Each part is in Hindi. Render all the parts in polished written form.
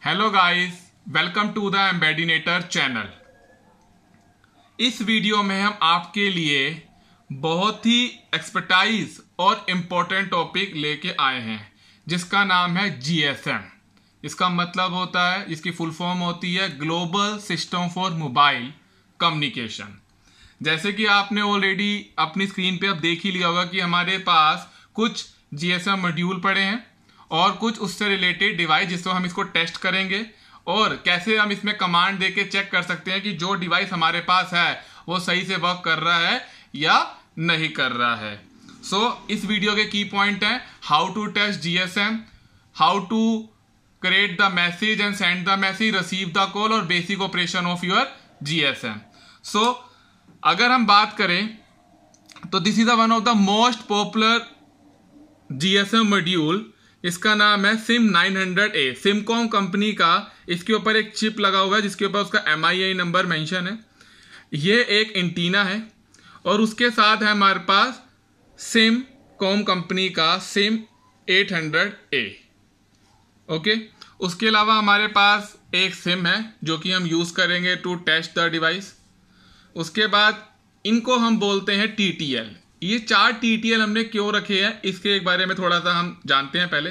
Hello guys, welcome to the embedinator channel. इस वीडियो में हम आपके लिए बहुत ही एक्सपर्टाइज और इम्पोर्टेंट टॉपिक लेके आए हैं जिसका नाम है जीएसएम। इसका मतलब होता है, इसकी फुल फॉर्म होती है global system for mobile communication. जैसे कि आपने ऑलरेडी अपनी स्क्रीन पे अब देख ही लिया होगा कि हमारे पास कुछ जीएसएम मॉड्यूल पड़े हैं और कुछ उससे रिलेटेड डिवाइस जिससे हम इसको टेस्ट करेंगे और कैसे हम इसमें कमांड देके चेक कर सकते हैं कि जो डिवाइस हमारे पास है वो सही से वर्क कर रहा है या नहीं कर रहा है। इस वीडियो के की पॉइंट हैं how to test GSM, how to create the message and send the message, receive the call और basic operation of your GSM. अगर हम बात करें तो this is one of the most popular GSM module. इसका नाम है SIM900A, सिमकॉम कंपनी का। इसके ऊपर एक चिप लगा हुआ है जिसके ऊपर उसका MII नंबर मेंशन है। ये एक एंटीना है और उसके साथ है हमारे पास सिमकॉम कंपनी का SIM800A। ओके, उसके अलावा हमारे पास एक सिम है जो कि हम यूज करेंगे टू टेस्ट द डिवाइस। उसके बाद इनको हम बोलते हैं TTL। ये 4 TTL हमने क्यों रखे हैं इसके एक बारे में थोड़ा सा हम जानते हैं पहले।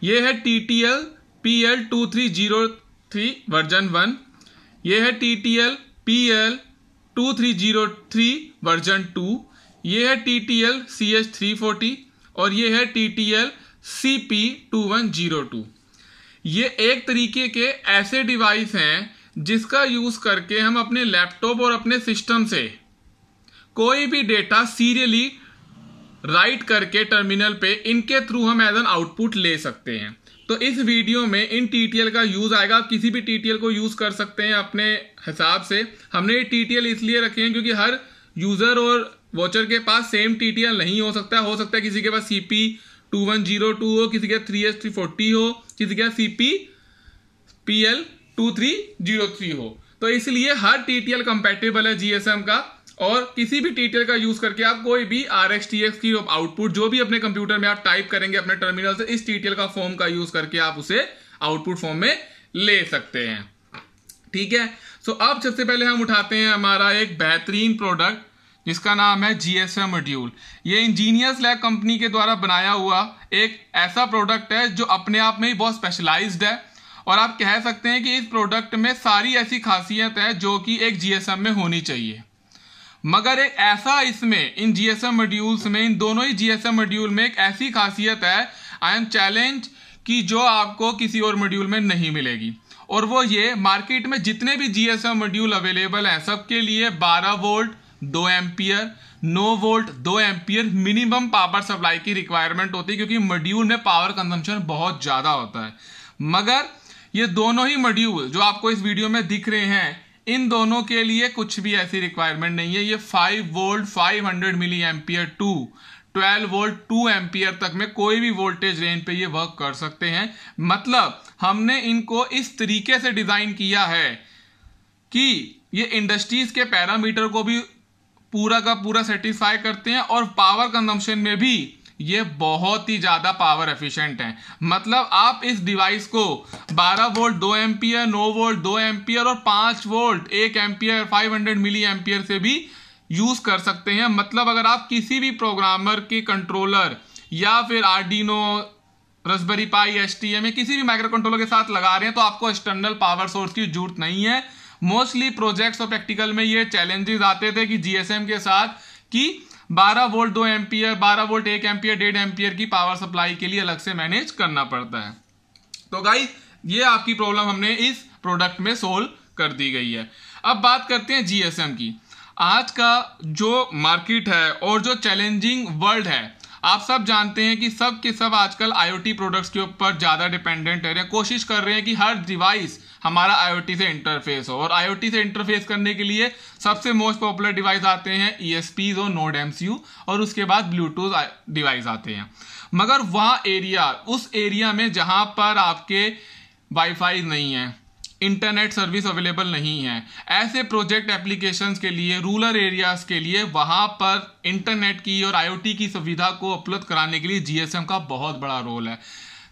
ये है TTL PL2303 वर्जन 1, ये है TTL PL2303 वर्जन 2, ये है TTL CH340 और ये है TTL CP2102। ये एक तरीके के ऐसे डिवाइस हैं जिसका यूज करके हम अपने लैपटॉप और अपने सिस्टम से कोई भी डेटा सीरियली राइट करके टर्मिनल पे इनके थ्रू हम एज एन आउटपुट ले सकते हैं। तो इस वीडियो में इन TTL का यूज आएगा। आप किसी भी TTL को यूज कर सकते हैं अपने हिसाब से। हमने ये TTL इसलिए रखे हैं क्योंकक्योंकि हर यूजर और वॉचर के पास सेम TTL नहीं हो सकता है किसी के पास CP2102 हो, किसी के 3H340 हो, किसी के CP PL2303 हो। तो इसलिए हर TTL कंपैटिबल है GSM का और किसी भी TTL का यूज करके आप कोई भी RxTX की आउटपुट जो भी अपने कंप्यूटर में आप टाइप करेंगे अपने टर्मिनल से, इस TTL का फॉर्म का यूज करके आप उसे आउटपुट फॉर्म में ले सकते हैं। ठीक है, अब सबसे पहले हम उठाते हैं हमारा एक बेहतरीन प्रोडक्ट जिसका नाम है GSM मॉड्यूल। ये इंजीनियर्स लैब कंपनी के द्वारा बनाया हुआ एक ऐसा प्रोडक्ट है जो अपने आप में ही बहुत स्पेशलाइज्ड है और आप कह सकते हैं कि इस प्रोडक्ट में सारी ऐसी खासियत है जो कि एक GSM में होनी चाहिए। मगर एक ऐसा इसमें इन GSM मॉड्यूल्स में, इन दोनों ही GSM मॉड्यूल में एक ऐसी खासियत है, आई एम चैलेंज, कि जो आपको किसी और मॉड्यूल में नहीं मिलेगी। और वो ये, मार्केट में जितने भी GSM मॉड्यूल अवेलेबल हैं सबके लिए 12 volt 2 ampere 9 volt 2 ampere minimum power supply की रिक्वायरमेंट होती है क्योंकि मॉड्यूल में पावर कंजम्पशन बहुत ज्यादा होता है। मगर ये दोनों ही मॉड्यूल जो आपको इस वीडियो में दिख रहे हैं, इन दोनों के लिए कुछ भी ऐसी रिक्वायरमेंट नहीं है। ये 5 volt 500 milli ampere to 12 volt 2 ampere तक में कोई भी वोल्टेज रेंज पे ये वर्क कर सकते हैं। मतलब हमने इनको इस तरीके से डिजाइन किया है कि ये इंडस्ट्रीज के पैरामीटर को भी पूरा का पूरा सेटिस्फाई करते हैं और पावर कंजम्पशन में भी ये बहुत ही ज्यादा पावर एफिशिएंट है। मतलब आप इस डिवाइस को 12 वोल्ट 2 एम्पियर 9 वोल्ट 2 एम्पियर और 5 वोल्ट 1 एम्पियर 500 मिली एम्पियर से भी यूज कर सकते हैं। मतलब अगर आप किसी भी प्रोग्रामर के कंट्रोलर या फिर आर्डिनो, रास्पबेरी पाई, STM किसी भी माइक्रो कंट्रोलर के साथ लगा रहे हैं तो आपको एक्सटर्नल पावर सोर्स की जरूरत नहीं है। मोस्टली प्रोजेक्ट्स और प्रैक्टिकल में ये चैलेंजेस आते थे कि GSM के साथ कि 12 volt 2 ampere 12 volt 1 ampere 1.5 ampere की पावर सप्लाई के लिए अलग से मैनेज करना पड़ता है। तो गाइस, ये आपकी प्रॉब्लम हमने इस प्रोडक्ट में सोल्व कर दी गई है। अब बात करते हैं GSM की। आज का जो मार्केट है और जो चैलेंजिंग वर्ल्ड है, आप सब जानते हैं कि सब के सब आजकल IoT प्रोडक्ट्स के ऊपर ज्यादा डिपेंडेंट है। कोशिश कर रहे हैं कि हर डिवाइस हमारा IoT से इंटरफेस हो और IoT से इंटरफेस करने के लिए सबसे मोस्ट पॉपुलर डिवाइस आते हैं ESPs और नोड MCU और उसके बाद ब्लूटूथ डिवाइस आते हैं। मगर उस एरिया में जहां पर आपके वाईफाई नहीं है, इंटरनेट सर्विस अवेलेबल नहीं है, ऐसे प्रोजेक्ट एप्लीकेशंस के लिए, रूरल एरियाज के लिए वहां पर इंटरनेट की और IoT की सुविधा को उपलब्ध कराने के लिए GSM का बहुत बड़ा रोल है।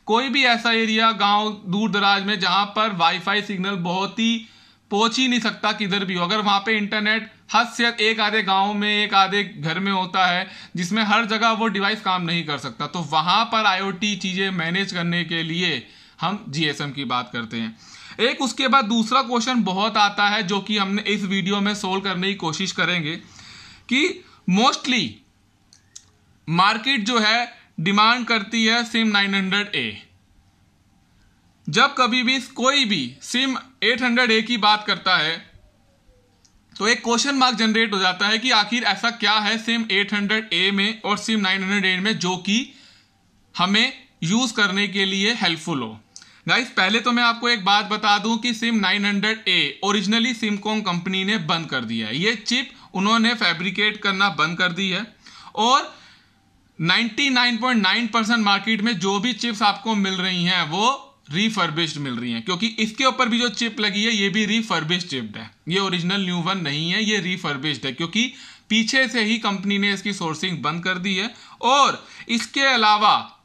कोई भी ऐसा एरिया गांव दूर दराज में जहां पर वाईफाई सिग्नल बहुत ही पहुंच ही नहीं सकता किधर भी हो, अगर वहां पे इंटरनेट हद से एक आधे गांव में एक आधे घर में होता है जिसमें हर जगह वो डिवाइस काम नहीं कर सकता, तो वहां पर आईओटी चीजें मैनेज करने के लिए हम जीएसएम की बात करते हैं। एक उसके बाद दूसरा क्वेश्चन बहुत आता है जो कि हमने इस वीडियो में सोल्व करने की कोशिश करेंगे कि मोस्टली मार्केट जो है डिमांड करती है सिम 900A। जब कभी भी कोई भी सिम 800A की बात करता है तो एक क्वेश्चन मार्क जनरेट हो जाता है कि आखिर ऐसा क्या है सिम 800A में और सिम 900A में जो कि हमें यूज करने के लिए हेल्पफुल हो। गाइस, पहले तो मैं आपको एक बात बता दूं कि सिम 900A ओरिजिनली सिमकॉम कंपनी ने बंद कर दिया है। ये चिप उन्होंने फैब्रिकेट करना बंद कर दी है और 99.9% मार्केट में जो भी चिप्स आपको मिल रही हैं वो रिफर्बिश्ड मिल रही हैं, क्योंकि इसके ऊपर भी जो चिप लगी है ये भी रिफर्बिश्ड चिप है, ये ओरिजिनल न्यू वन नहीं है, ये रिफर्बिश्ड है, क्योंकि पीछे से ही कंपनी ने इसकी सोर्सिंग बंद कर दी है। और इसके अलावा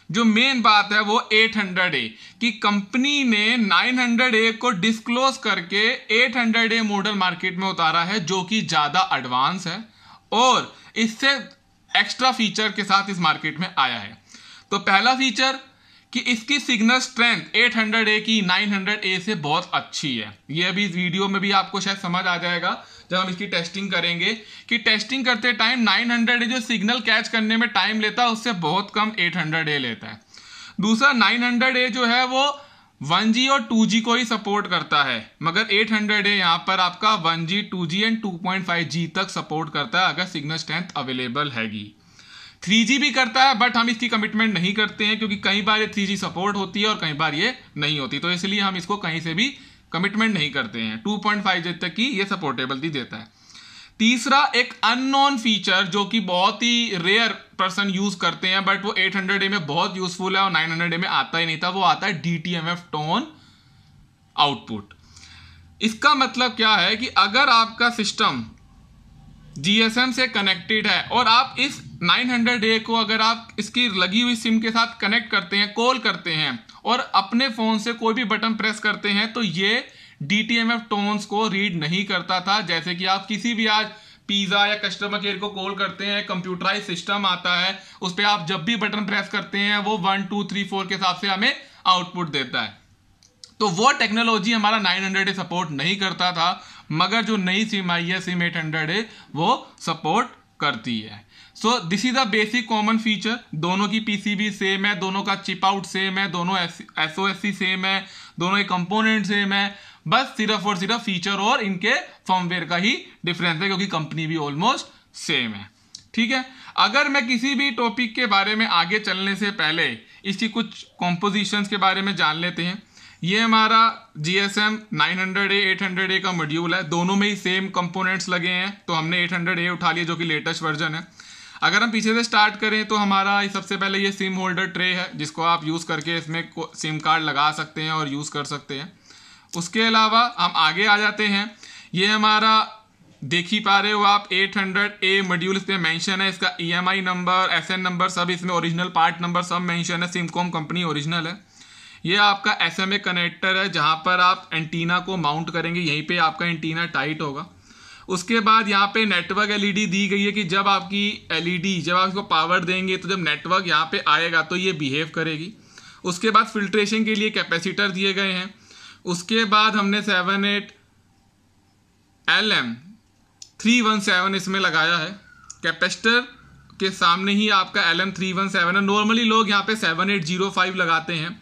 जो मेन बात है वो 800A कि कंपनी ने 900A को डिस्क्लोज करके 800A मॉडल मार्केट में उतारा है जो कि ज्यादा एडवांस है और इससे एक्स्ट्रा फीचर के साथ इस मार्केट में आया है। तो पहला फीचर कि इसकी सिग्नल स्ट्रेंथ 800A की 900A से बहुत अच्छी है। ये अभी इस वीडियो में भी आपको शायद समझ आ जाएगा जब हम इसकी टेस्टिंग करेंगे कि टेस्टिंग करते टाइम 900A जो सिग्नल कैच करने में टाइम लेता है उससे बहुत कम 800A लेता है। दूसरा 900A जो है वो 1G और 2G को ही सपोर्ट करता है, मगर 800A यहाँ पर आपका 1G 2G एंड 2.5G तक सपोर्ट करता है अगर सिग्नल स्ट्रेंथ अवेलेबल हैगी। 3G भी करता है बट हम इसकी कमिटमेंट नहीं करते हैं क्योंकि कई बार ये 3G सपोर्ट होती है और कई बार ये नहीं होती, तो इसलिए हम इसको कहीं से भी कमिटमेंट नहीं करते हैं। 2.5G तक की ये सपोर्टेबिलिटी देता है। तीसरा एक अननोन फीचर जो कि बहुत ही रेयर पर्सन यूज करते हैं बट वो 800A में बहुत यूजफुल है और 900A में आता ही नहीं था, वो आता है DTMF टोन आउटपुट। इसका मतलब क्या है कि अगर आपका सिस्टम GSM से कनेक्टेड है और आप इस 900A को अगर आप इसकी लगी हुई सिम के साथ कनेक्ट करते हैं, कॉल करते हैं और अपने फोन से कोई भी बटन प्रेस करते हैं तो ये DTMF टोन्स को रीड नहीं करता था। जैसे कि आप किसी भी आज पिज्जा या कस्टमर केयर को कॉल करते हैं, कंप्यूटराइज सिस्टम आता है, उस पर आप जब भी बटन प्रेस करते हैं वो 1 2 3 4 के हिसाब से हमें आउटपुट देता है। तो वो टेक्नोलॉजी हमारा 900A सपोर्ट नहीं करता था, मगर जो नई सिम आई है सिम 800A वो सपोर्ट करती है। So this is the basic common feature. दोनों की PCB सेम है, दोनों का चिप आउट सेम है, दोनों SOSC सेम है, दोनों के कंपोनेंट सेम है, बस सिर्फ और सिर्फ फीचर और इनके फर्मवेयर का ही डिफरेंस है क्योंकि कंपनी भी ऑलमोस्ट सेम है। ठीक है, अगर मैं किसी भी टॉपिक के बारे में आगे चलने से पहले इसकी कुछ कॉम्पोजिशंस के बारे में जान लेते हैं। ये हमारा GSM 900A 800A का मॉड्यूल है, दोनों में ही सेम कंपोनेंट्स लगे हैं, तो हमने 800A उठा लिया जो कि लेटेस्ट वर्जन है। अगर हम पीछे से स्टार्ट करें तो हमारा सबसे पहले ये सिम होल्डर ट्रे है जिसको आप यूज़ करके इसमें सिम कार्ड लगा सकते हैं और यूज़ कर सकते हैं। उसके अलावा हम आगे आ जाते हैं, ये हमारा देख ही पा रहे हो आप 800A मॉड्यूल इसमें मेंशन है, इसका EMI नंबर, SN नंबर सब इसमें, ओरिजिनल पार्ट नंबर सब मेंशन है, सिमकॉम कंपनी ओरिजिनल है। ये आपका SMA कनेक्टर है जहां पर आप एंटीना को माउंट करेंगे, यहीं पे आपका एंटीना टाइट होगा। उसके बाद यहाँ पे नेटवर्क LED दी गई है कि जब आपकी LED जब आप इसको पावर देंगे तो जब नेटवर्क यहाँ पे आएगा तो ये बिहेव करेगी। उसके बाद फिल्ट्रेशन के लिए कैपेसिटर दिए गए हैं। उसके बाद हमने 78LM317 इसमें लगाया है। कैपेसिटर के सामने ही आपका LM317 है। नॉर्मली लोग यहाँ पे 7805 लगाते हैं,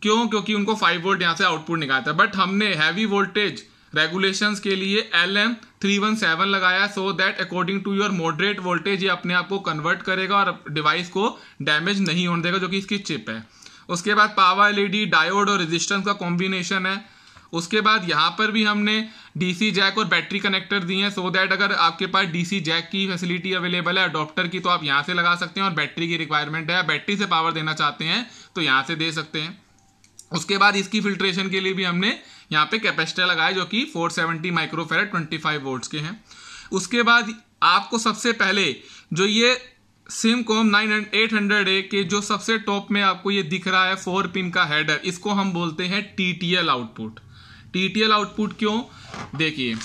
क्यों? क्योंकि उनको 5 वोल्ट यहाँ से आउटपुट निकालता है, बट हमने हैवी वोल्टेज रेगुलेशंस के लिए LM317 लगाया so that according to your moderate voltage ये अपने आप को कन्वर्ट करेगा और डिवाइस को डैमेज नहीं होने देगा, जो कि इसकी चिप है। उसके बाद पावर LED, डायोड और रेजिस्टेंस का कॉम्बिनेशन है। उसके बाद यहाँ पर भी हमने DC जैक और बैटरी कनेक्टर दिए हैं सो दैट अगर आपके पास DC जैक की फैसिलिटी अवेलेबल है अडॉप्टर की तो आप यहाँ से लगा सकते हैं, और बैटरी की रिक्वायरमेंट है, बैटरी से पावर देना चाहते हैं तो यहाँ से दे सकते हैं। उसके बाद इसकी फिल्ट्रेशन के लिए भी हमने यहाँ पे कैपेसिटर लगाए जो कि 470 माइक्रोफैरड 25 वोल्ट्स के हैं। उसके बाद आपको सबसे पहले जो ये सिमकॉम 800A के जो सबसे टॉप में आपको ये दिख रहा है 4 पिन का हेडर, इसको हम बोलते हैं TTL आउटपुट। TTL आउटपुट क्यों? देखिए,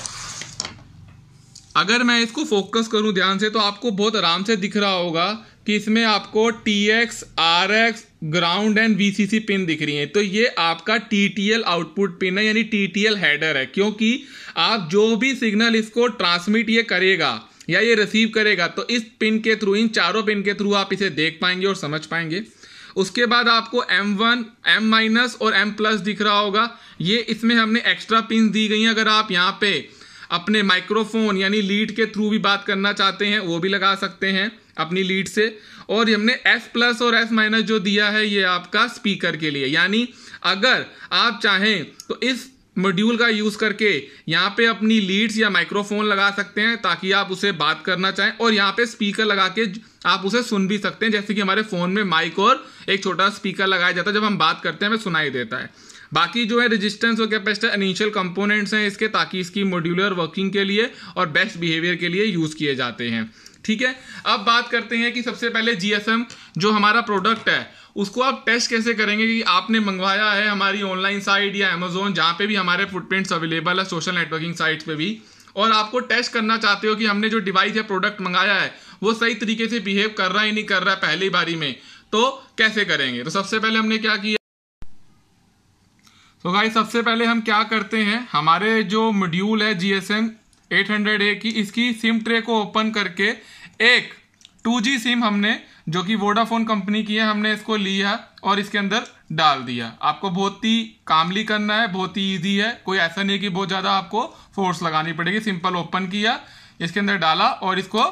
अगर मैं इसको फोकस करूं ध्यान से तो आपको बहुत आराम से दिख रहा होगा कि इसमें आपको TX, RX, ground and VCC pin दिख रही हैं। तो ये आपका TTL आउटपुट पिन है, यानी TTL हेडर है, क्योंकि आप जो भी सिग्नल इसको ट्रांसमिट ये करेगा या ये रिसीव करेगा तो इस पिन के थ्रू, इन चारों पिन के थ्रू आप इसे देख पाएंगे और समझ पाएंगे। उसके बाद आपको M1, M- और M+ दिख रहा होगा। ये इसमें हमने एक्स्ट्रा पिन दी गई हैं। अगर आप यहाँ पे अपने माइक्रोफोन यानी लीड के थ्रू भी बात करना चाहते हैं वो भी लगा सकते हैं अपनी लीड से। और हमने S+ और S- जो दिया है ये आपका स्पीकर के लिए, यानी अगर आप चाहें तो इस मॉड्यूल का यूज करके यहाँ पे अपनी लीड्स या माइक्रोफोन लगा सकते हैं ताकि आप उसे बात करना चाहें, और यहाँ पे स्पीकर लगा के आप उसे सुन भी सकते हैं, जैसे कि हमारे फोन में माइक और एक छोटा स्पीकर लगाया जाता है, जब हम बात करते हैं हमें सुनाई देता है। बाकी जो है रेजिस्टेंस और कैपेसिटर इनिशियल कंपोनेंट्स हैं इसके, ताकि इसकी मॉड्यूलर वर्किंग के लिए और बेस्ट बिहेवियर के लिए यूज किए जाते हैं। ठीक है, अब बात करते हैं कि सबसे पहले GSM जो हमारा प्रोडक्ट है उसको आप टेस्ट कैसे करेंगे कि आपने मंगवाया है हमारी ऑनलाइन साइट या अमेजोन, जहां पे भी हमारे फुटप्रिंट्स अवेलेबल है सोशल नेटवर्किंग साइट्स पे भी, और आपको टेस्ट करना चाहते हो कि हमने जो डिवाइस या प्रोडक्ट मंगाया है वो सही तरीके से बिहेव कर रहा है नहीं कर रहा है पहली बारी में, तो कैसे करेंगे? तो सबसे पहले हमने क्या किया, तो गाइस सबसे पहले हम क्या करते हैं, हमारे जो मॉड्यूल है GSM 800A की, इसकी सिम ट्रे को ओपन करके एक 2G सिम हमने जो कि वोडाफोन कंपनी की है, हमने इसको लिया और इसके अंदर डाल दिया। आपको बहुत ही कामली करना है, बहुत ही ईजी है, कोई ऐसा नहीं कि बहुत ज़्यादा आपको फोर्स लगानी पड़ेगी। सिंपल ओपन किया, इसके अंदर डाला और इसको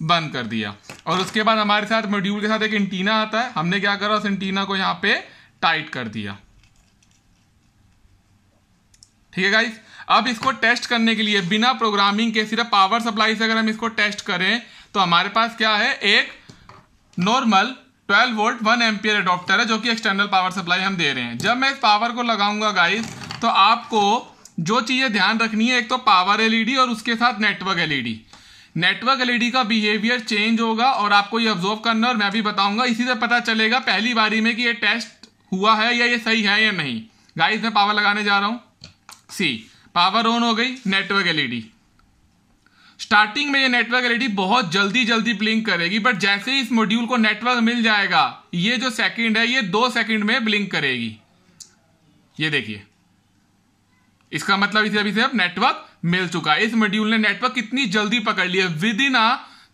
बंद कर दिया। और उसके बाद हमारे साथ मॉड्यूल के साथ एक एंटीना आता है, हमने क्या करा, उस एंटीना को यहाँ पे टाइट कर दिया। ठीक है गाइस, अब इसको टेस्ट करने के लिए बिना प्रोग्रामिंग के सिर्फ पावर सप्लाई से अगर हम इसको टेस्ट करें तो हमारे पास क्या है, एक नॉर्मल 12 वोल्ट 1 एम्पियर एडॉप्टर है जो कि एक्सटर्नल पावर सप्लाई हम दे रहे हैं। जब मैं इस पावर को लगाऊंगा गाइस तो आपको जो चीजें ध्यान रखनी है, एक तो पावर एलईडी और उसके साथ नेटवर्क एलईडी। नेटवर्क एलईडी का बिहेवियर चेंज होगा और आपको ये ऑब्जर्व करना, और मैं भी बताऊंगा, इसी से पता चलेगा पहली बारी में कि ये टेस्ट हुआ है या ये सही है या नहीं। गाइस मैं पावर लगाने जा रहा हूं, पावर ऑन हो गई, नेटवर्क एलईडी। स्टार्टिंग में ये नेटवर्क एलईडी बहुत जल्दी ब्लिंक करेगी, बट जैसे ही इस मॉड्यूल को नेटवर्क मिल जाएगा ये जो सेकंड है ये 2 सेकंड में ब्लिंक करेगी। ये देखिए, इसका मतलब इसे अभी से अब नेटवर्क मिल चुका है। इस मॉड्यूल ने नेटवर्क कितनी जल्दी पकड़ लिया, विद इन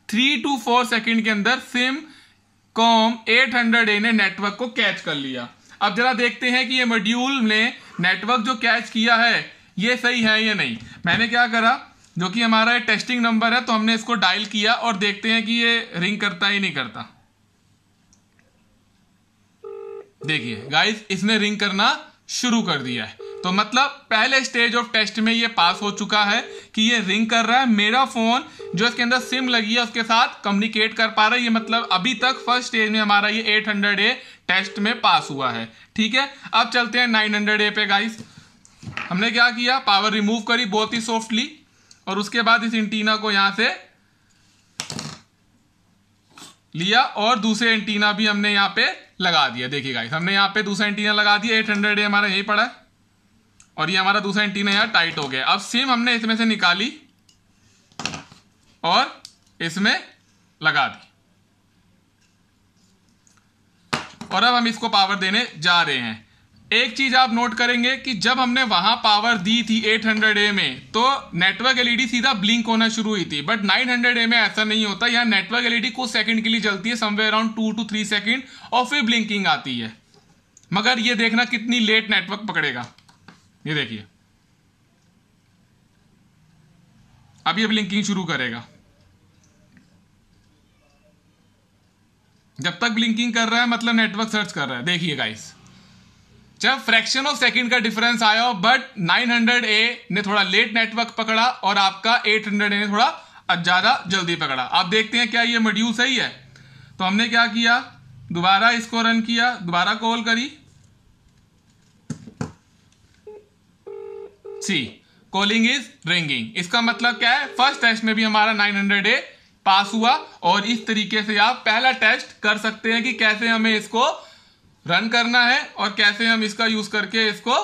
3 to 4 सेकंड के अंदर सिमकॉम 800A ने नेटवर्क को कैच कर लिया। अब जरा देखते हैं कि ये मॉड्यूल ने नेटवर्क जो कैच किया है ये सही है या नहीं। मैंने क्या करा, जो कि हमारा टेस्टिंग नंबर है, तो हमने इसको डायल किया और देखते हैं कि ये रिंग करता है नहीं करता। देखिए गाइस, इसने रिंग करना शुरू कर दिया है, तो मतलब पहले स्टेज ऑफ टेस्ट में ये पास हो चुका है कि ये रिंग कर रहा है। मेरा फोन जो इसके अंदर सिम लगी है उसके साथ कम्युनिकेट कर पा रहा है। ये मतलब अभी तक फर्स्ट स्टेज में हमारा ये 800A टेस्ट में पास हुआ है। ठीक है, अब चलते हैं 900A पे। गाइस हमने क्या किया, पावर रिमूव करी बहुत ही सॉफ्टली, और उसके बाद इस एंटीना को यहां से लिया और दूसरे एंटीना भी हमने यहां पे लगा दिया। देखिए गाइस, हमने यहां पे दूसरा एंटीना लगा दिया, 800A हमारा यही पड़ा है और ये हमारा दूसरा एंटीना यहां टाइट हो गया। अब सिम हमने इसमें से निकाली और इसमें लगा दी, और अब हम इसको पावर देने जा रहे हैं। एक चीज आप नोट करेंगे कि जब हमने वहां पावर दी थी 800A में तो नेटवर्क एलईडी सीधा ब्लिंक होना शुरू हुई थी, बट 900A में ऐसा नहीं होता। यहाँ नेटवर्क एलईडी कुछ सेकंड के लिए जलती है, समवेयर अराउंड 2 to 3 सेकंड, और फिर ब्लिंकिंग आती है। मगर ये देखना कितनी लेट नेटवर्क पकड़ेगा। ये देखिए, अब ये ब्लिंकिंग शुरू करेगा। जब तक ब्लिंकिंग कर रहा है मतलब नेटवर्क सर्च कर रहा है। देखिए गाइस, जब फ्रैक्शन ऑफ सेकंड का डिफरेंस आया, बट 900A ने थोड़ा लेट नेटवर्क पकड़ा और आपका 800A ने थोड़ा ज्यादा जल्दी पकड़ा। आप देखते हैं क्या ये मॉड्यूल सही है। तो हमने क्या किया, दोबारा इसको रन किया, दोबारा कॉल करी, कॉलिंग इज रिंगिंग। इसका मतलब क्या है, फर्स्ट टेस्ट में भी हमारा 900A पास हुआ। और इस तरीके से आप पहला टेस्ट कर सकते हैं कि कैसे हमें इसको रन करना है और कैसे हम इसका यूज करके इसको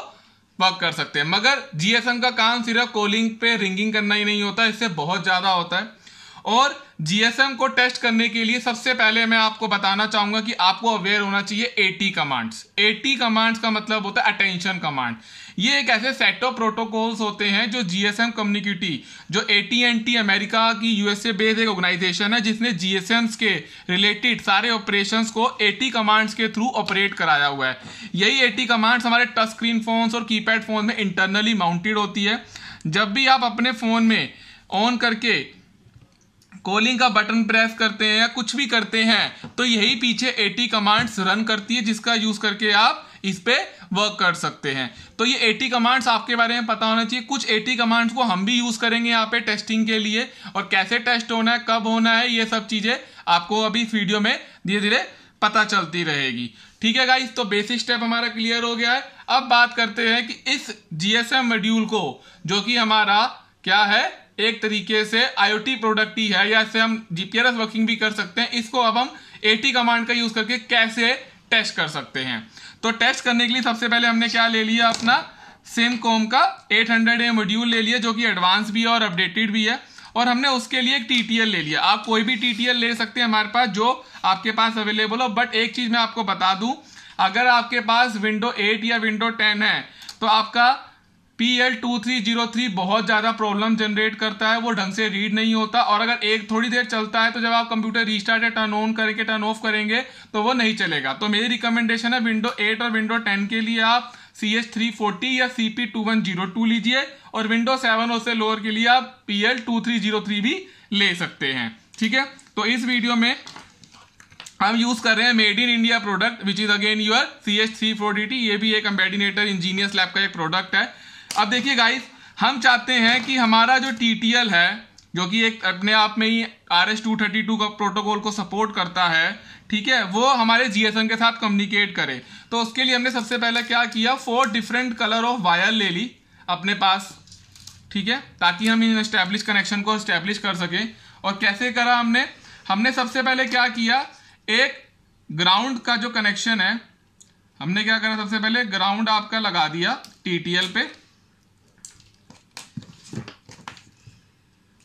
वर्क कर सकते हैं। मगर जीएसएम का काम सिर्फ कॉलिंग पे रिंगिंग करना ही नहीं होता, इससे बहुत ज्यादा होता है। और जीएसएम को टेस्ट करने के लिए सबसे पहले मैं आपको बताना चाहूंगा कि आपको अवेयर होना चाहिए एटी कमांड्स। एटी कमांड्स का मतलब होता है अटेंशन कमांड। ये एक ऐसे सेट ऑफ प्रोटोकॉल्स होते हैं जो जीएसएम कम्युनिटी, जो एटी&टी अमेरिका की यूएसए बेस्ड एक ऑर्गेनाइजेशन है जिसने जीएसएम्स के रिलेटेड सारे ऑपरेशंस को एटी कमांड्स के थ्रू ऑपरेट कराया हुआ है। यही एटी कमांड्स हमारे टच स्क्रीन फोन्स और कीपैड फोन में इंटरनली माउंटेड होती है। जब भी आप अपने फोन में ऑन करके कॉलिंग का बटन प्रेस करते हैं या कुछ भी करते हैं तो यही पीछे एटी कमांड्स रन करती है, जिसका यूज करके आप इस पे वर्क कर सकते हैं। तो ये एटी कमांड्स आपके बारे में पता होना चाहिए। कुछ एटी कमांड्स को हम भी यूज करेंगे यहाँ पे टेस्टिंग के लिए, और कैसे टेस्ट होना है, कब होना है, ये सब चीजें आपको अभी इस वीडियो में धीरे धीरे पता चलती रहेगी। ठीक है गाइस, तो बेसिक स्टेप हमारा क्लियर हो गया है। अब बात करते हैं कि इस जीएसएम मॉड्यूल को, जो कि हमारा क्या है, एक तरीके से आईओटी प्रोडक्ट ही है, या इससे हम जीपीआरएस वर्किंग भी कर सकते हैं, इसको अब हम एटी कमांड का यूज करके कैसे टेस्ट कर सकते हैं। तो टेस्ट करने के लिए सबसे पहले हमने क्या ले लिया, अपना सिमकॉम का 800A मॉड्यूल ले लिया, जो कि एडवांस भी है और अपडेटेड भी है। और हमने उसके लिए एक टीटीएल ले लिया। आप कोई भी टीटीएल ले सकते हैं हमारे पास, जो आपके पास अवेलेबल हो। बट एक चीज मैं आपको बता दूं, अगर आपके पास विंडो 8 या विंडो 10 है तो आपका PL2303 बहुत ज्यादा प्रॉब्लम जनरेट करता है, वो ढंग से रीड नहीं होता। और अगर एक थोड़ी देर चलता है तो जब आप कंप्यूटर रीस्टार्ट या टर्न ऑन करके टर्न ऑफ करेंगे तो वो नहीं चलेगा। तो मेरी रिकमेंडेशन है विंडो 8 और विंडो 10 के लिए आप CH340 या CP2102 लीजिए, और विंडो 7 और से लोअर के लिए आप PL2303 भी ले सकते हैं। ठीक है, तो इस वीडियो में हम यूज कर रहे हैं made in India product, which is again your CH340T। ये भी एक एम्बेडिनेटर इंजीनियर्स लैब का एक प्रोडक्ट है। अब देखिए गाइस, हम चाहते हैं कि हमारा जो TTL है, जो कि एक अपने आप में ही RS-232 का प्रोटोकॉल को सपोर्ट करता है, ठीक है, वो हमारे जीएसएम के साथ कम्युनिकेट करे। तो उसके लिए हमने सबसे पहले क्या किया, 4 डिफरेंट कलर ऑफ वायर ले ली अपने पास, ठीक है, ताकि हम इन एस्टैब्लिश कनेक्शन को एस्टैब्लिश कर सकें। और कैसे करा हमने सबसे पहले क्या किया, एक ग्राउंड का जो कनेक्शन है, हमने क्या करा, सबसे पहले ग्राउंड आपका लगा दिया TTL पे।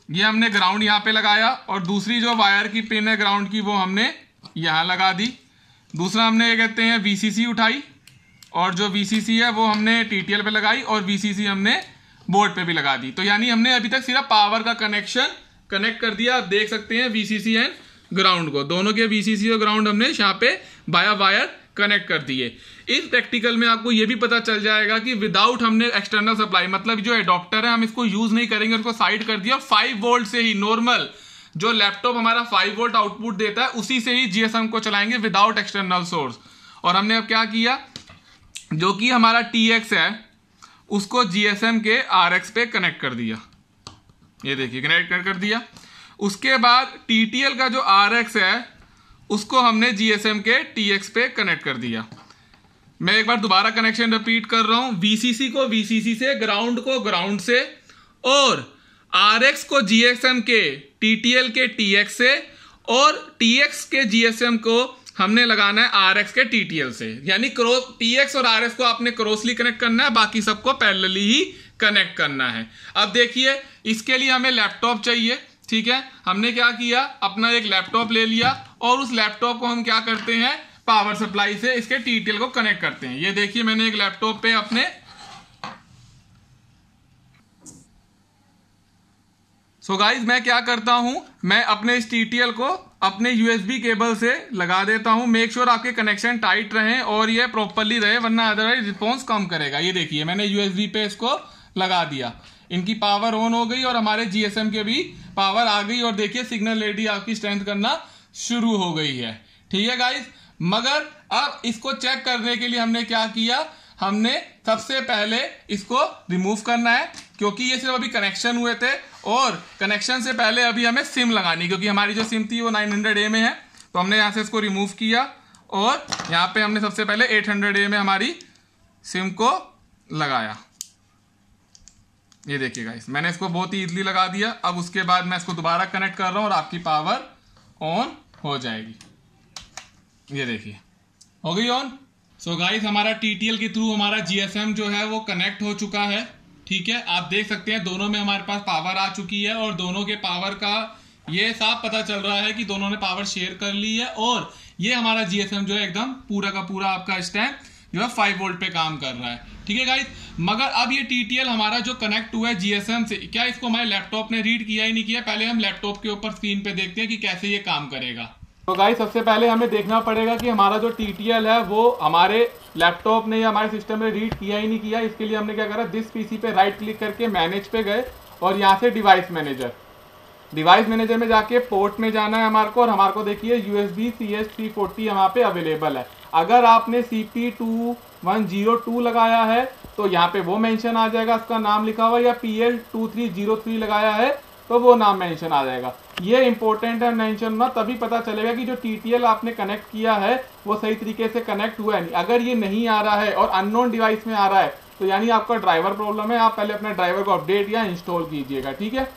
ये हमने ग्राउंड यहां पे लगाया, और दूसरी जो वायर की पिन है ग्राउंड की वो हमने यहां लगा दी। दूसरा हमने ये कहते हैं VCC उठाई, और जो VCC है वो हमने TTL पे लगाई, और VCC हमने बोर्ड पे भी लगा दी। तो यानी हमने अभी तक सिर्फ पावर का कनेक्शन कनेक्ट कर दिया। आप देख सकते हैं VCC एंड ग्राउंड को, दोनों के VCC और ग्राउंड हमने यहाँ पे बाया वायर कनेक्ट कर दिए। इस प्रैक्टिकल में आपको ये भी पता चल जाएगा कि विदाउट हमने एक्सटर्नल सप्लाई, मतलब जो एडॉप्टर है हम इसको यूज नहीं करेंगे, उसको साइड कर दिया। 5 वोल्ट से ही नॉर्मल जो लैपटॉप हमारा 5 वोल्ट आउटपुट देता है उसी से ही जीएसएम को चलाएंगे विदाउट एक्सटर्नल सोर्स। और हमने अब क्या किया, जो कि हमारा TX है उसको जीएसएम के RX पे कनेक्ट कर दिया। ये देखिए कनेक्ट कर दिया। उसके बाद TTL का जो RX है उसको हमने जीएसएम के TX पे कनेक्ट कर दिया। मैं एक बार दोबारा कनेक्शन रिपीट कर रहा हूं, VCC को VCC से, ग्राउंड को ग्राउंड से, और RX को जीएसएम के TTL के TX से, और TX के जीएसएम को हमने लगाना है RX के TTL से। यानी TX और RX को आपने क्रॉसली कनेक्ट करना है, बाकी सबको पैरेलली ही कनेक्ट करना है। अब देखिए, इसके लिए हमें लैपटॉप चाहिए। ठीक है, हमने क्या किया, अपना एक लैपटॉप ले लिया, और उस लैपटॉप को हम क्या करते हैं, पावर सप्लाई से इसके TTL को कनेक्ट करते हैं। ये देखिए मैंने एक लैपटॉप पे अपने गाइस मैं क्या करता हूं, मैं अपने इस TTL को अपने USB केबल से लगा देता हूं। मेक श्योर आपके कनेक्शन टाइट रहे और ये प्रॉपरली रहे, वरना अदरवाइज रिस्पॉन्स कम करेगा। ये देखिए मैंने USB पे इसको लगा दिया, इनकी पावर ऑन हो गई और हमारे जीएसएम के भी पावर आ गई, और देखिए सिग्नल रेडी आपकी स्ट्रेंथ करना शुरू हो गई है। ठीक है गाइस, मगर अब इसको चेक करने के लिए हमने क्या किया, हमने सबसे पहले इसको रिमूव करना है, क्योंकि ये सिर्फ अभी कनेक्शन हुए थे, और कनेक्शन से पहले अभी हमें सिम लगानी, क्योंकि हमारी जो सिम थी वो 900A में है। तो हमने यहां से इसको रिमूव किया, और यहां पे हमने सबसे पहले 800A में हमारी सिम को लगाया। ये देखिए गाइस, मैंने इसको बहुत ही इजीली लगा दिया। अब उसके बाद मैं इसको दोबारा कनेक्ट कर रहा हूँ और आपकी पावर ऑन हो जाएगी। ये देखिए हो गई ऑन। सो गाइस, हमारा TTL के थ्रू हमारा GSM जो है वो कनेक्ट हो चुका है। ठीक है, आप देख सकते हैं दोनों में हमारे पास पावर आ चुकी है और दोनों के पावर का ये साफ पता चल रहा है कि दोनों ने पावर शेयर कर ली है। और ये हमारा GSM जो है एकदम पूरा का पूरा आपका स्टैंड जो है 5 वोल्ट पे काम कर रहा है। ठीक है गाइस, मगर अब ये TTL हमारा जो कनेक्ट हुआ है GSM से, क्या इसको हमारे लैपटॉप ने रीड किया ही नहीं किया? पहले हम लैपटॉप के ऊपर स्क्रीन पे देखते हैं कि कैसे ये काम करेगा। तो गाइस, सबसे पहले हमें देखना पड़ेगा कि हमारा जो TTL है वो हमारे लैपटॉप ने या हमारे सिस्टम में रीड किया ही नहीं किया। इसके लिए हमने क्या करा, दिस PC पे राइट क्लिक करके मैनेज पे गए और यहाँ से डिवाइस मैनेजर में जाके पोर्ट में जाना है हमारे को। और हमारे को देखिए USB CS340 यहाँ पे अवेलेबल है। अगर आपने CP2102 लगाया है तो यहाँ पे वो मेंशन आ जाएगा, उसका नाम लिखा हुआ, या PL2303 लगाया है तो वो नाम मेंशन आ जाएगा। ये इंपॉर्टेंट है मेंशन ना, तभी पता चलेगा कि जो TTL आपने कनेक्ट किया है वो सही तरीके से कनेक्ट हुआ है नहीं। अगर ये नहीं आ रहा है और अननोन डिवाइस में आ रहा है तो यानी आपका ड्राइवर प्रॉब्लम है। आप पहले अपने ड्राइवर को अपडेट या इंस्टॉल कीजिएगा। ठीक है,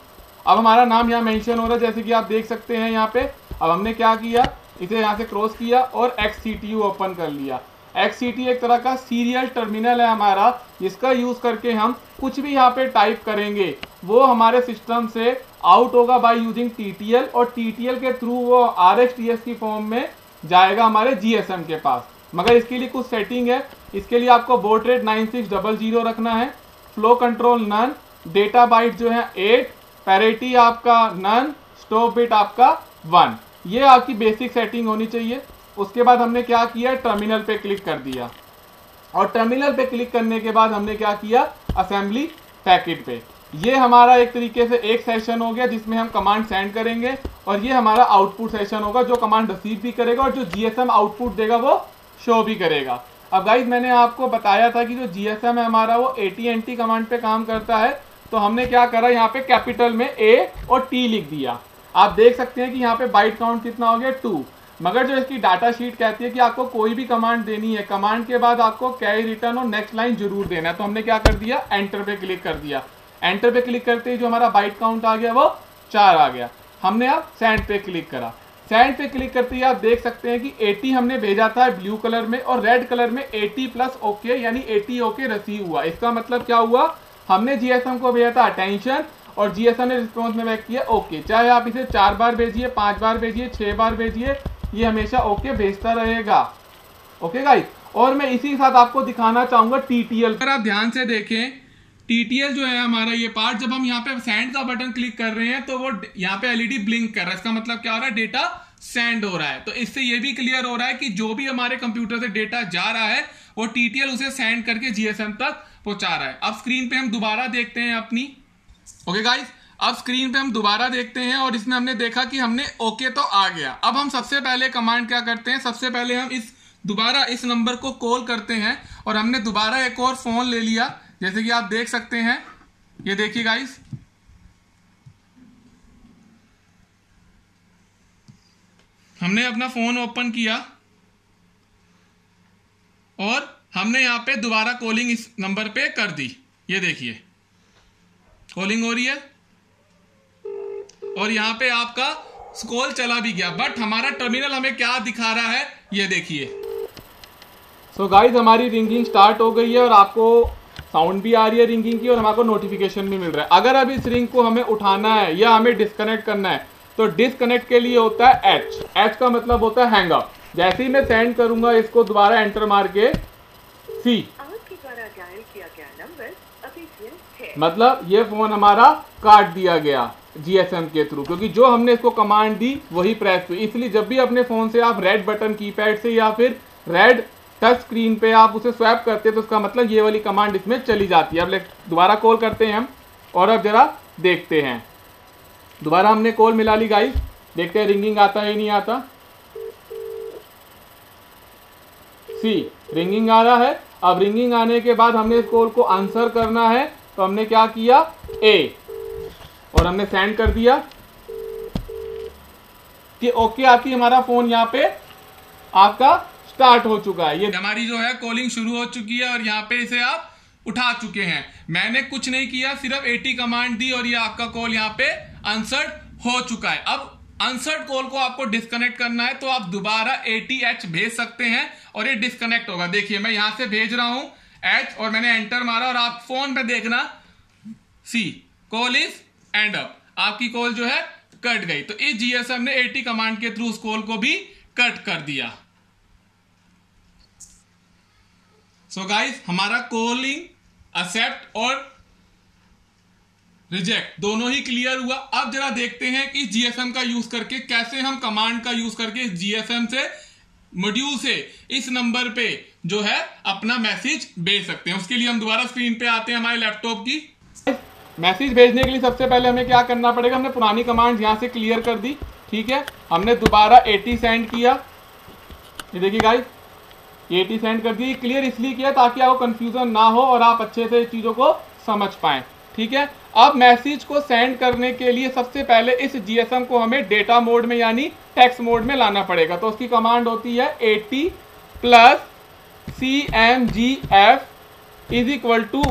अब हमारा नाम यहाँ मेंशन हो रहा है जैसे कि आप देख सकते हैं यहाँ पे। अब हमने क्या किया, इसे यहाँ से क्रॉस किया और XCTU ओपन कर लिया। XCTU एक तरह का सीरियल टर्मिनल है हमारा, जिसका यूज करके हम कुछ भी यहाँ पे टाइप करेंगे वो हमारे सिस्टम से आउट होगा बाय यूजिंग TTL, और TTL के थ्रू वो RxTX की फॉर्म में जाएगा हमारे GSM के पास। मगर इसके लिए कुछ सेटिंग है। इसके लिए आपको बोर्ड रेट 9600 रखना है, flow control none, data byte जो है 8, पैरिटी आपका नन, स्टॉप बिट आपका 1। ये आपकी बेसिक सेटिंग होनी चाहिए। उसके बाद हमने क्या किया, टर्मिनल पे क्लिक कर दिया, और टर्मिनल पे क्लिक करने के बाद हमने क्या किया, असेंबली पैकेट पे। ये हमारा एक तरीके से एक सेशन हो गया जिसमें हम कमांड सेंड करेंगे, और ये हमारा आउटपुट सेशन होगा जो कमांड रिसीव भी करेगा और जो GSM आउटपुट देगा वो शो भी करेगा। अब गाइज, मैंने आपको बताया था कि जो GSM है हमारा वो AT&T कमांड पे काम करता है। तो हमने क्या करा, यहाँ पे कैपिटल में A और T लिख दिया। आप देख सकते हैं कि यहाँ पे बाइट काउंट कितना हो गया, 2। मगर जो इसकी डाटा शीट कहती है कि आपको कोई भी कमांड देनी है, कमांड के बाद आपको कैरी रिटर्न और नेक्स्ट लाइन जरूर देना है। तो हमने क्या कर दिया, एंटर पे क्लिक कर दिया। एंटर पे क्लिक करते ही जो हमारा बाइट काउंट आ गया वो 4 आ गया। हमने अब सेंड पे क्लिक करा। सेंड पे क्लिक करते ही आप देख सकते हैं कि 80 हमने भेजा था ब्लू कलर में, और रेड कलर में 80 प्लस ओके, यानी 80 ओके रिसीव हुआ। इसका मतलब क्या हुआ, हमने GSM को भेजा था अटेंशन और GSM ने रिस्पॉन्स में बैक किया ओके। चाहे आप इसे 4 बार भेजिए, 5 बार भेजिए, 6 बार भेजिए, ये हमेशा ओके भेजता रहेगा। ओके गाइस, और मैं इसी के साथ आपको दिखाना चाहूंगा TTL। अगर आप ध्यान से देखें, TTL जो है हमारा ये पार्ट, जब हम यहाँ पे सेंड का बटन क्लिक कर रहे हैं तो वो यहाँ पे LED ब्लिंक कर रहा है। इसका मतलब क्या हो रहा है, डेटा सेंड हो रहा है। तो इससे ये भी क्लियर हो रहा है कि जो भी हमारे कंप्यूटर से डेटा जा रहा है वो TTL उसे सेंड करके GSM तक पहुंचा रहा है। अब स्क्रीन पे हम दोबारा देखते हैं अपनी। ओके गाइस, अब स्क्रीन पे हम दोबारा देखते हैं और इसमें हमने देखा कि हमने ओके तो आ गया। अब हम सबसे पहले कमांड क्या करते हैं, सबसे पहले हम दोबारा इस नंबर को कॉल करते हैं, और हमने दोबारा एक और फोन ले लिया जैसे कि आप देख सकते हैं। ये देखिए गाइस, हमने अपना फोन ओपन किया और हमने यहां पे दोबारा कॉलिंग इस नंबर पे कर दी। ये देखिए कॉलिंग हो रही है और यहां पे आपका कॉल चला भी गया, बट हमारा टर्मिनल हमें क्या दिखा रहा है ये देखिए। सो गाइस, हमारी रिंगिंग स्टार्ट हो गई है और आपको साउंड भी आ रही है रिंगिंग की, और हमारे नोटिफिकेशन भी मिल रहा है। अगर अब इस रिंग को हमें उठाना है या हमें डिस्कनेक्ट करना है तो डिस्कनेक्ट के लिए होता है H का मतलब होता है हैंग अप। जैसे ही मैं सेंड करूंगा इसको दोबारा एंटर मार के C, आपके द्वारा डायल किया गया नंबर अभी व्यस्त है, मतलब ये फोन हमारा काट दिया गया GSM के थ्रू, क्योंकि जो हमने इसको कमांड दी वही प्रेस हुई। इसलिए जब भी अपने फोन से आप रेड बटन कीपैड से या फिर रेड टच स्क्रीन पे आप उसे स्वैप करते हैं तो उसका मतलब ये वाली कमांड इसमें चली जाती है। अब दोबारा कॉल करते हैं हम, और अब जरा देखते हैं। दोबारा हमने कॉल मिला ली गाइस, देखते हैं रिंगिंग आता है नहीं आता। C, रिंगिंग आ रहा है। अब रिंगिंग आने के बाद हमने इस कॉल को आंसर करना है, तो हमने क्या किया A, और हमने सेंड कर दिया कि ओके आती हमारा फोन यहाँ पे आपका स्टार्ट हो चुका है। ये हमारी जो है कॉलिंग शुरू हो चुकी है और यहाँ पे इसे आप उठा चुके हैं। मैंने कुछ नहीं किया, सिर्फ 80 कमांड दी और ये आपका कॉल यहाँ पे आंसर्ड हो चुका है। अब आंसर्ड कॉल को आपको डिस्कनेक्ट करना है तो आप दोबारा 80H भेज सकते हैं और ये डिस्कनेक्ट होगा। देखिए मैं यहां से भेज रहा हूं H और मैंने एंटर मारा और आप फोन पे देखना सी कॉल इज एंड अप, आपकी कॉल जो है कट गई। तो इस GSM ने 80 कमांड के थ्रू उस कॉल को भी कट कर दिया। सो गाइस हमारा कॉलिंग एक्सेप्ट और रिजेक्ट दोनों ही क्लियर हुआ। अब जरा देखते हैं कि GSM का यूज करके कैसे हम कमांड का यूज करके इस GSM से मॉड्यूल से इस नंबर पे जो है अपना मैसेज भेज सकते हैं। उसके लिए हम दोबारा स्क्रीन पे आते हैं हमारे लैपटॉप की। मैसेज भेजने के लिए सबसे पहले हमें क्या करना पड़ेगा, हमने पुरानी कमांड यहां से क्लियर कर दी, ठीक है। हमने दोबारा 80 सेंड किया, ये देखिए गाइस 80 सेंड कर दी। क्लियर इसलिए किया ताकि आपको कंफ्यूजन ना हो और आप अच्छे से चीजों को समझ पाएं, ठीक है। अब मैसेज को सेंड करने के लिए सबसे पहले इस GSM को हमें डेटा मोड में यानी टेक्स्ट मोड में लाना पड़ेगा। तो उसकी कमांड होती है 80 + CMGF =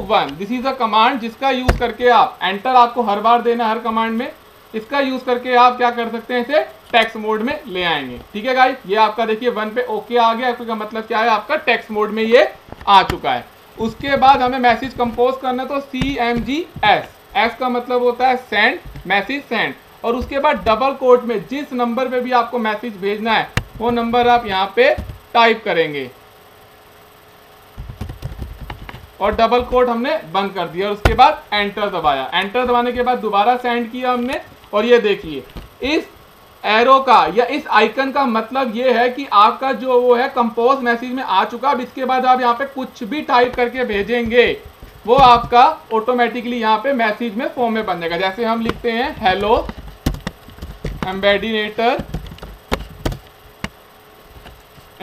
1। This is a command जिसका यूज करके आप एंटर आपको हर बार देना हर कमांड में। इसका यूज करके आप क्या कर सकते हैं, इसे टेक्स्ट मोड में ले आएंगे, ठीक है गाइस। ये आपका देखिए 1 पे ओके आ गया, इसका मतलब क्या है, आपका टेक्स्ट मोड में ये आ चुका है। उसके बाद हमें मैसेज कंपोज करना, तो CMGS, S का मतलब होता है सेंड, मैसेज सेंड, और उसके बाद डबल कोट में जिस नंबर पे भी आपको मैसेज भेजना है वो नंबर आप यहाँ पे टाइप करेंगे और डबल कोट हमने बंद कर दिया और उसके बाद एंटर दबाया। एंटर दबाने के बाद दोबारा सेंड किया हमने और ये देखिए इस एरो का या इस आइकन का मतलब ये है कि आपका जो वो है कंपोज मैसेज में आ चुका। अब इसके बाद आप यहाँ पे कुछ भी टाइप करके भेजेंगे वो आपका ऑटोमेटिकली यहाँ पे मैसेज में फॉर्म में बन जाएगा। जैसे हम लिखते हैं हेलो एम्बेडिनेटर,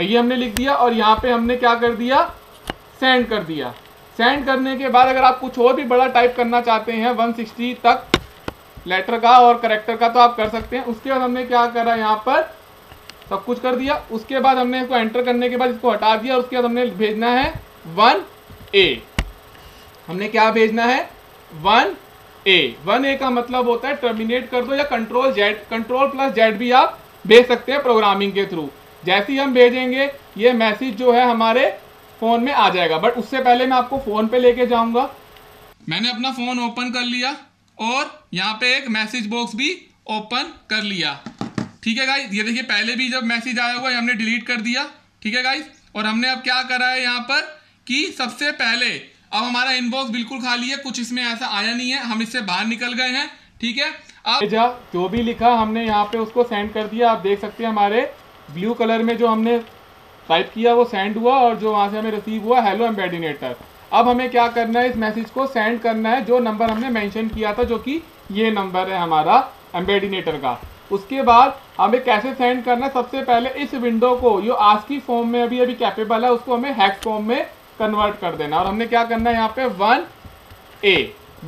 ये हमने लिख दिया और यहाँ पे हमने क्या कर दिया, सेंड कर दिया। सेंड करने के बाद अगर आप कुछ और भी बड़ा टाइप करना चाहते हैं 160 तक लेटर का और करेक्टर का तो आप कर सकते हैं। उसके बाद हमने क्या करा, यहाँ पर सब कुछ कर दिया। उसके बाद हमने इसको एंटर करने के बाद इसको हटा दिया। उसके बाद हमने भेजना है 1A। हमने क्या भेजना है, 1A। 1A का मतलब होता है टर्मिनेट कर दो या Ctrl+Z भी आप भेज सकते हैं प्रोग्रामिंग के थ्रू। जैसे ही हम भेजेंगे ये मैसेज जो है हमारे फोन में आ जाएगा। बट उससे पहले मैं आपको फोन पे लेके जाऊंगा। मैंने अपना फोन ओपन कर लिया और यहाँ पे एक मैसेज बॉक्स भी ओपन कर लिया, ठीक है गाइस। ये देखिए पहले भी जब मैसेज आया हुआ हमने डिलीट कर दिया, ठीक है गाइस। और हमने अब क्या करा है यहाँ पर कि सबसे पहले अब हमारा इनबॉक्स बिल्कुल खाली है, कुछ इसमें ऐसा आया नहीं है, हम इससे बाहर निकल गए हैं, ठीक है। अब जो भी लिखा हमने यहाँ पे उसको सेंड कर दिया। आप देख सकते हैं हमारे ब्लू कलर में जो हमने टाइप किया वो सेंड हुआ और जो वहां से हमें रिसीव हुआ हेलो एम्बेडिनेटर। अब हमें क्या करना है, इस मैसेज को सेंड करना है जो नंबर हमने मेंशन किया था, जो कि ये नंबर है हमारा एम्बेडिनेटर का। उसके बाद हमें कैसे सेंड करना है, सबसे पहले इस विंडो को जो ASCII फॉर्म में अभी कैपेबल है उसको हमें हेक्स फॉर्म में कन्वर्ट कर देना। और हमने क्या करना है यहाँ पे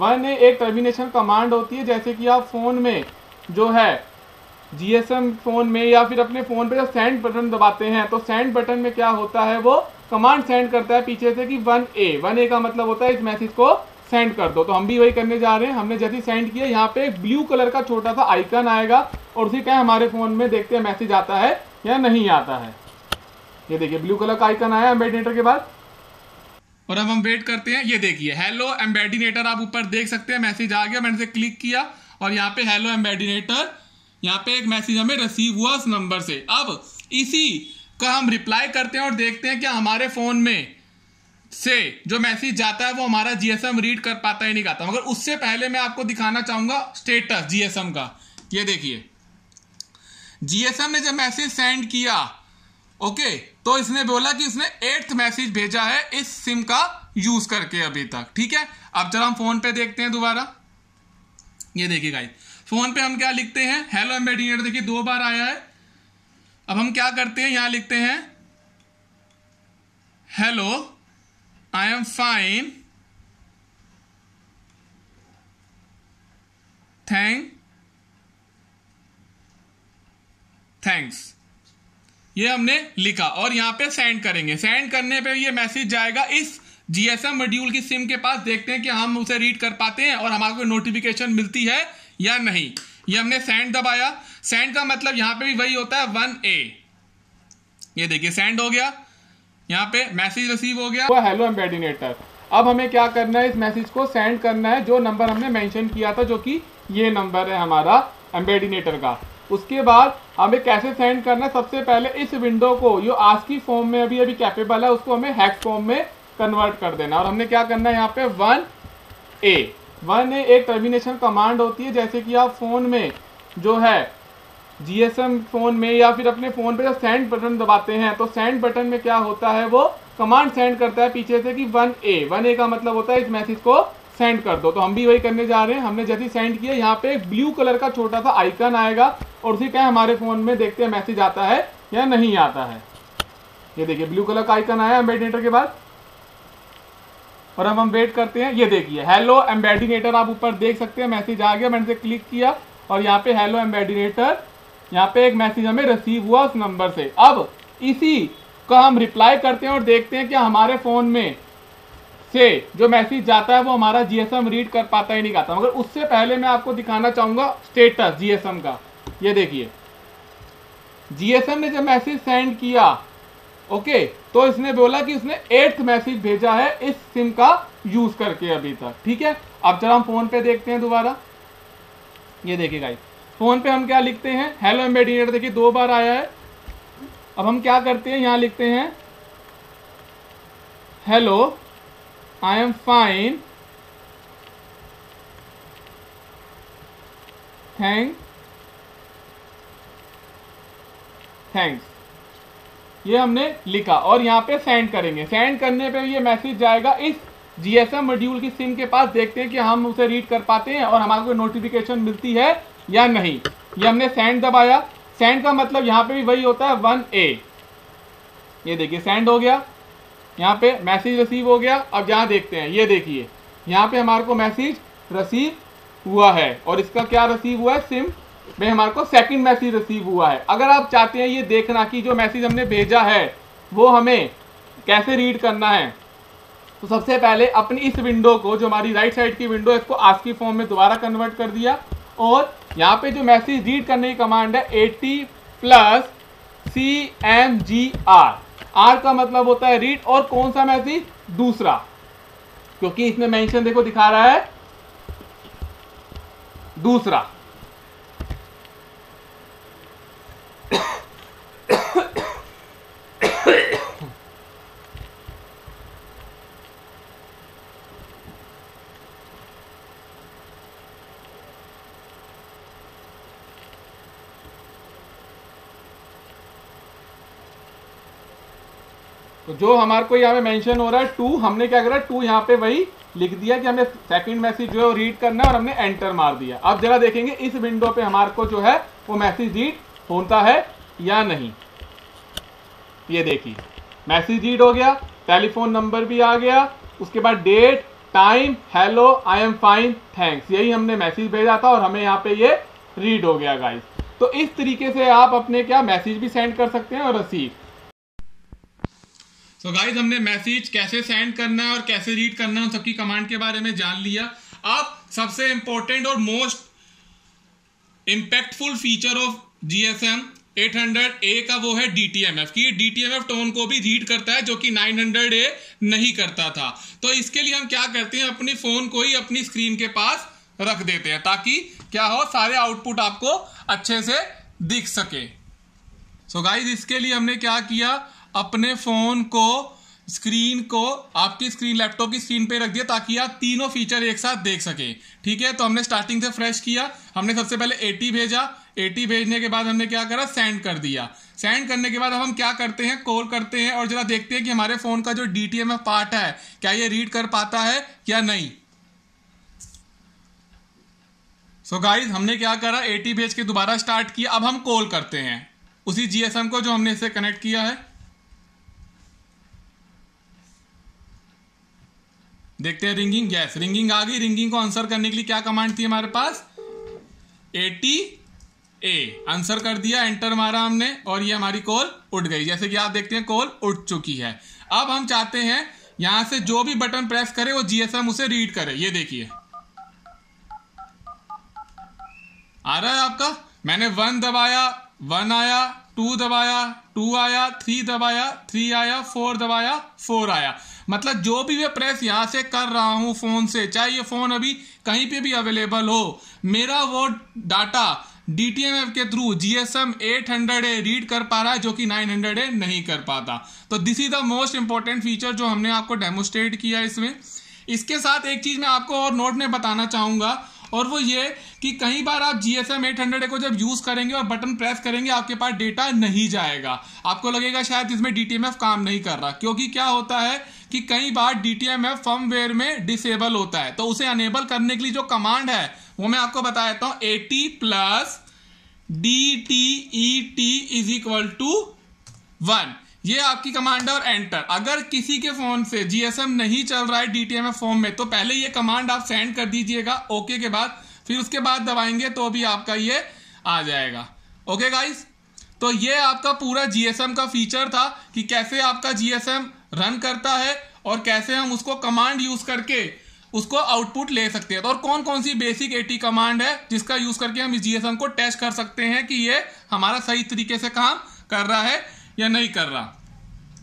1A एक टर्मिनेशन कमांड होती है। जैसे कि आप फोन में जो है GSM फोन में या फिर अपने फोन पे जब सेंड बटन दबाते हैं तो सेंड बटन में क्या होता है, वो कमांड सेंड करता है पीछे से कि 1A का मतलब होता है इस मैसेज को सेंड कर दो। तो हम भी वही करने जा रहे हैं। हमने जैसे सेंड किया यहाँ पे एक ब्लू कलर का छोटा सा आइकन आएगा और उसी का हमारे फोन में देखते हैं मैसेज आता है या नहीं आता है। ये देखिए ब्लू कलर का आइकन आया एम्बेडिनेटर के बाद और अब हम वेट करते हैं। ये देखिए हेलो एम्बेडिनेटर, आप ऊपर देख सकते हैं मैसेज आ गया। मैंने इसे क्लिक किया और यहाँ पे हेलो एम्बेडिनेटर, यहाँ पे एक मैसेज हमें रिसीव हुआ उस नंबर से। अब इसी का हम रिप्लाई करते हैं और देखते हैं क्या हमारे फोन में से जो मैसेज जाता है वो हमारा GSM रीड कर पाता है नहीं करता। मगर उससे पहले मैं आपको दिखाना चाहूंगा स्टेटस GSM का। ये देखिए GSM ने जब मैसेज सेंड किया ओके, तो इसने बोला कि इसने 8th मैसेज भेजा है इस सिम का यूज करके अभी तक, ठीक है। अब जब हम फोन पे देखते हैं दोबारा, ये देखिए गाइस फोन पे हम क्या लिखते हैं, हेलो एम्बेडिनेटर, देखिए 2 बार आया है। अब हम क्या करते हैं, यहां लिखते हैं hello I am fine thanks, ये हमने लिखा और यहां पे सेंड करेंगे। सेंड करने पे ये मैसेज जाएगा इस जीएसएम मॉड्यूल की सिम के पास, देखते हैं कि हम उसे रीड कर पाते हैं और हमारे को नोटिफिकेशन मिलती है या नहीं। ये हमने सेंड दबाया। सेंड का मतलब यहाँ पे भी वही होता है 1A। ये देखिए सेंड हो गया, यहाँ पे मैसेज रिसीव हो गया, हेलो एम्बेडिनेटर। अब हमें क्या करना है, इस मैसेज को सेंड करना है जो नंबर हमने मेंशन किया था, जो कि ये नंबर है हमारा एम्बेडिनेटर का। उसके बाद हमें कैसे सेंड करना है, सबसे पहले इस विंडो को जो आस्की फॉर्म में अभी कैपेबल है उसको हमें हेक्स फॉर्म में कन्वर्ट कर देना। और हमने क्या करना है यहाँ पे 1A एक टर्मिनेशन कमांड होती है। जैसे कि आप फोन में जो है जीएसएम फोन में या फिर अपने फोन पे जब सेंड बटन दबाते हैं तो सेंड बटन में क्या होता है, वो कमांड सेंड करता है पीछे से कि 1A का मतलब होता है इस मैसेज को सेंड कर दो। तो हम भी वही करने जा रहे हैं। हमने जैसे सेंड किया, यहाँ पे एक ब्लू कलर का छोटा सा आइकन आएगा और उसी का हमारे फोन में देखते हैं मैसेज आता है या नहीं आता है। ये देखिए ब्लू कलर का आइकन आया एम्बेडिनेटर के बाद, और अब हम वेट करते हैं। ये देखिए हेलो एम्बेडिनेटर, आप ऊपर देख सकते हैं मैसेज आ गया। मैंने इसे क्लिक किया और यहाँ पे हेलो एम्बेडिनेटर, यहाँ पे एक मैसेज हमें रिसीव हुआ उस नंबर से। अब इसी का हम रिप्लाई करते हैं और देखते हैं कि हमारे फोन में से जो मैसेज जाता है वो हमारा जीएसएम रीड कर पाता ही नहीं पाता। मगर उससे पहले मैं आपको दिखाना चाहूंगा स्टेटस जीएसएम का। ये देखिए जीएसएम ने जब मैसेज सेंड किया, ओके, तो इसने बोला कि उसने 8th मैसेज भेजा है इस सिम का यूज करके अभी तक। ठीक है, अब जरा हम फोन पे देखते हैं दोबारा। ये देखिए गाइस, फोन पे हम क्या लिखते हैं, हेलो एम्बेडिनेटर, देखिए 2 बार आया है। अब हम क्या करते हैं, यहाँ लिखते हैं hello I am fine thanks, ये हमने लिखा और यहाँ पे सेंड करेंगे। सेंड करने पे ये मैसेज जाएगा इस जीएसएम मॉड्यूल की सिम के पास, देखते हैं कि हम उसे रीड कर पाते हैं और हमारे को नोटिफिकेशन मिलती है या नहीं। ये हमने सेंड दबाया। सेंड का मतलब यहाँ पे भी वही होता है 1A। ये देखिए सेंड हो गया, यहाँ पे मैसेज रिसीव हो गया। अब यहाँ देखते हैं, ये देखिए यहाँ पे हमारे को मैसेज रिसीव हुआ है और इसका क्या रिसीव हुआ है, सिम में हमारे को सेकंड मैसेज रिसीव हुआ है। अगर आप चाहते हैं ये देखना कि जो मैसेज हमने भेजा है वो हमें कैसे रीड करना है, तो सबसे पहले अपनी इस विंडो को, जो हमारी राइट साइड की विंडो है, इसको आस्की फॉर्म में दोबारा कन्वर्ट कर दिया और यहाँ पे जो मैसेज रीड करने की कमांड है 80+CMGR। आर का मतलब होता है रीड, और कौन सा मैसेज, दूसरा, क्योंकि इसमें मेंशन देखो दिखा रहा है दूसरा। तो जो हमारे को यहाँ पे मेंशन हो रहा है 2, हमने क्या करा, 2 यहाँ पे वही लिख दिया कि हमें सेकंड मैसेज जो है रीड करना है और हमने एंटर मार दिया। अब जरा देखेंगे इस विंडो पे हमारे को जो है वो मैसेज रीड होता है या नहीं। ये देखिए मैसेज रीड हो गया, टेलीफोन नंबर भी आ गया, उसके बाद date, time, hello I am fine thanks, यही हमने मैसेज भेजा था और हमें यहाँ पे ये रीड हो गया गाइस। तो इस तरीके से आप अपने क्या मैसेज भी सेंड कर सकते हैं और रिसीव। तो गाइज हमने मैसेज कैसे सेंड करना है और कैसे रीड करना है उन सबकी कमांड के बारे में जान लिया। अब सबसे इंपॉर्टेंट और most impactful feature of GSM 800A का वो है DTMF की। DTMF टोन को भी रीड करता है जो कि 900A नहीं करता था। तो इसके लिए हम क्या करते हैं, अपनी फोन को ही अपनी स्क्रीन के पास रख देते हैं ताकि क्या हो, सारे आउटपुट आपको अच्छे से दिख सके। सो गाइज इसके लिए हमने क्या किया, अपने फोन को, स्क्रीन को आपकी स्क्रीन, लैपटॉप की स्क्रीन पे रख दिया ताकि आप तीनों फीचर एक साथ देख सके। ठीक है, तो हमने स्टार्टिंग से फ्रेश किया। हमने सबसे पहले 80 भेजा। 80 भेजने के बाद हमने क्या करा, सेंड कर दिया। सेंड करने के बाद अब हम क्या करते हैं, कॉल करते हैं और जरा देखते हैं कि हमारे फोन का जो DTMF पार्ट है क्या ये रीड कर पाता है या नहीं। सो गाइज हमने क्या करा, 80 भेज के दोबारा स्टार्ट किया। अब हम कॉल करते हैं उसी जीएसएम को जो हमने इसे कनेक्ट किया है। देखते हैं रिंगिंग, यस रिंगिंग आ गई। रिंगिंग को आंसर करने के लिए क्या कमांड थी हमारे पास, 80A आंसर कर दिया, एंटर मारा हमने और ये हमारी कॉल उठ गई। जैसे कि आप देखते हैं कॉल उठ चुकी है। अब हम चाहते हैं यहां से जो भी बटन प्रेस करे वो जीएसएम उसे रीड करे। ये देखिए आ रहा है आपका, मैंने 1 दबाया 1 आया, 2 दबाया 2 आया, 3 दबाया 3 आया, 4 दबाया 4 आया। मतलब जो भी मैं प्रेस यहां से कर रहा हूं फोन से, चाहे ये फोन अभी कहीं पे भी अवेलेबल हो, मेरा वो डाटा DTMF के थ्रू GSM 800A रीड कर पा रहा है, जो कि 900A नहीं कर पाता। तो this is the most important feature जो हमने आपको डेमोस्ट्रेट किया इसमें। इसके साथ एक चीज मैं आपको और नोट में बताना चाहूंगा, और वो ये कि कई बार आप GSM 800A को जब यूज करेंगे और बटन प्रेस करेंगे, आपके पास डेटा नहीं जाएगा, आपको लगेगा शायद इसमें DTMF काम नहीं कर रहा। क्योंकि क्या होता है कि कई बार DTMF फर्मवेयर में डिसेबल होता है। तो उसे अनेबल करने के लिए जो कमांड है वो मैं आपको बता देता हूं, AT+DTET = 1। ये आपकी कमांड है और एंटर। अगर किसी के फोन से GSM नहीं चल रहा है DTMF फॉर्म में, तो पहले ये कमांड आप सेंड कर दीजिएगा ओके के बाद, फिर उसके बाद दबाएंगे तो भी आपका ये आ जाएगा। ओके गाइस, तो ये आपका पूरा GSM का फीचर था कि कैसे आपका GSM रन करता है और कैसे हम उसको कमांड यूज करके उसको आउटपुट ले सकते हैं। तो और कौन कौन सी बेसिक AT कमांड है जिसका यूज करके हम इस GSM को टेस्ट कर सकते हैं कि ये हमारा सही तरीके से काम कर रहा है या नहीं कर रहा।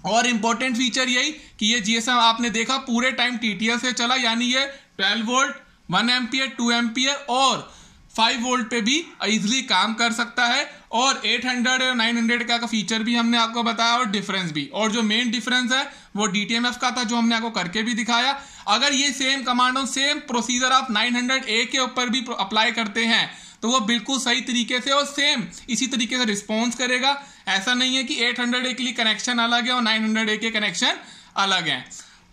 और इंपॉर्टेंट फीचर यही कि ये GSM आपने देखा पूरे टाइम TTL से चला, यानी ये 12 वोल्ट 1 एम्पियर 2 एम्पियर और 5 वोल्ट पे भी इजिली काम कर सकता है। और 800 और 900 का फीचर भी हमने आपको बताया और डिफरेंस भी। और जो मेन डिफरेंस है वो DTMF का था, जो हमने आपको करके भी दिखाया। अगर ये सेम कमांड और सेम प्रोसीजर आप 900A के ऊपर भी अप्लाई करते हैं तो वो बिल्कुल सही तरीके से और सेम इसी तरीके से रिस्पॉन्स करेगा। ऐसा नहीं है कि 800A के लिए कनेक्शन अलग है और 900A के कनेक्शन अलग है।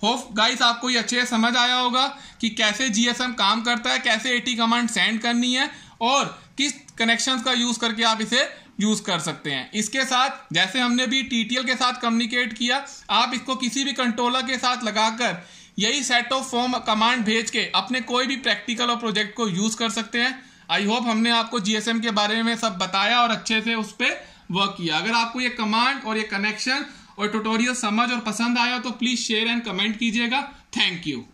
होप गाइस आपको ये अच्छे से समझ आया होगा कि कैसे GSM काम करता है, कैसे AT कमांड सेंड करनी है और किस कनेक्शंस का यूज करके आप इसे यूज कर सकते हैं। इसके साथ जैसे हमने भी TTL के साथ कम्युनिकेट किया, आप इसको किसी भी कंट्रोलर के साथ लगाकर यही सेट ऑफ फॉर्म कमांड भेज के अपने कोई भी प्रैक्टिकल और प्रोजेक्ट को यूज कर सकते हैं। आई होप हमने आपको GSM के बारे में सब बताया और अच्छे से उस पर वर्क किया। अगर आपको ये कमांड और ये कनेक्शन और ट्यूटोरियल समझ और पसंद आया तो प्लीज शेयर एंड कमेंट कीजिएगा। Thank you.